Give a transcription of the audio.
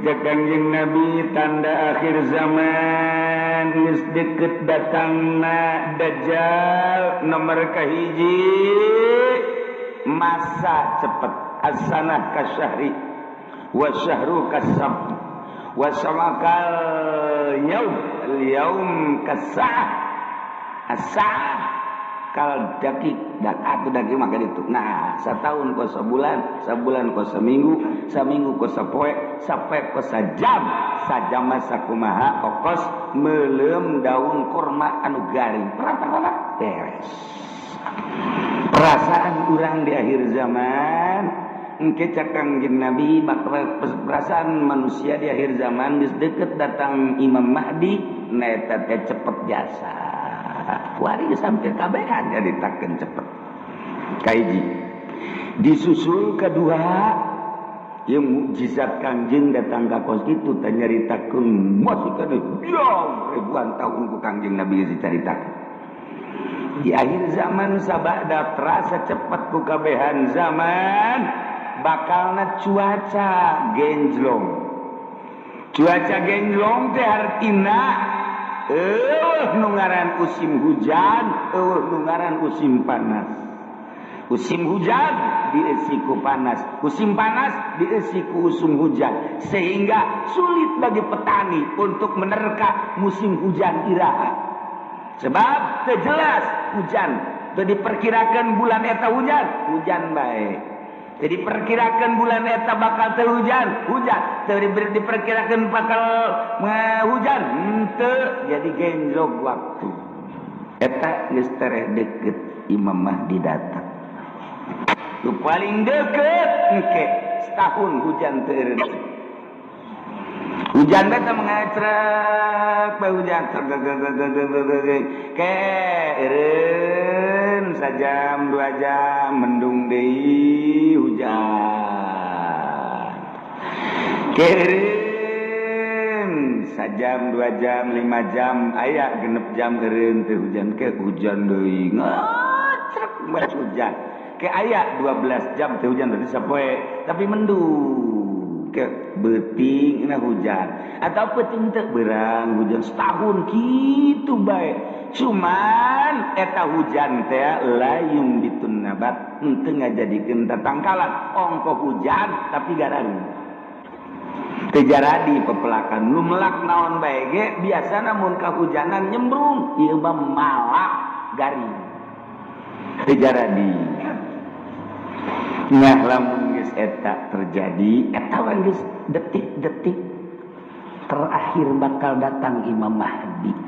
Kangjeng Nabi tanda akhir zaman geus deukeut datangna Dajjal nomor kahiji masa cepet as-sanah kasyahri wa syahru kasab wa samakal yaum kasah as-sa'ah kal dakik atu daki maka itu. Nah, satahun ku sabulan, sabulan ku saminggu, saminggu ku sapoe, sapoe ku sajam, sajam sakumaha okos meuleum daun kurma anu garing. Perata beres. Perasaan urang di akhir zaman engke Kangjeng Nabi perasaan manusia di akhir zaman geus deukeut datang Imam Mahdi na eta teh cepet jasa. Wari sampai kabehan ya ditakeun cepet. Kaiji disusul kedua yang mukjizat Kangjeng datang ka kos kitu teh nyaritakeun masih kana ribuan tahun ku Kangjeng Nabi dicaritakeun. Di akhir zaman sabada terasa cepet ku kabehan zaman bakalna cuaca genjlong. Cuaca genjlong teh artina nu ngaran musim hujan, nu ngaran musim panas. Musim hujan diisi ku panas, musim panas diisi ku musim hujan, sehingga sulit bagi petani untuk menerka musim hujan iraha. Sebab teu jelas hujan, teu diperkirakan bulan eta hujan, hujan bae. Jadi perkirakan bulan eta bakal teu hujan, hujan. Teu diperkirakan bakal hujan, henteu. Jadi genjlog waktu. Eta geus tereh deukeut Imam Mahdi datang. Nu paling deukeut engke setahun hujan teu eureun. Hujan beta mengacrek bae hujan ke eureun sajam 2 jam mendung deui hujan. Keureun sajam 2 jam 5 jam aya genep jam eureun teh hujan ke hujan deui ngacrek bae hujan. Ke aya 12 jam teh hujan berarti sapoe tapi mendung. Ke beuting na hujan atau peuting teu beurang hujan setahun kitu bae. Cuman eta hujan teh layung ditun nabat henteu ngajadikeun tatangkalan ongko hujan tapi garang. Teu jaradi pepelakan nu melak naon bae ge biasana mun kahujanan nyembrung ieu mah malak garing. Teu jaradi. Nah lamun geus eta terjadi eta geus detik-detik terakhir bakal datang Imam Mahdi.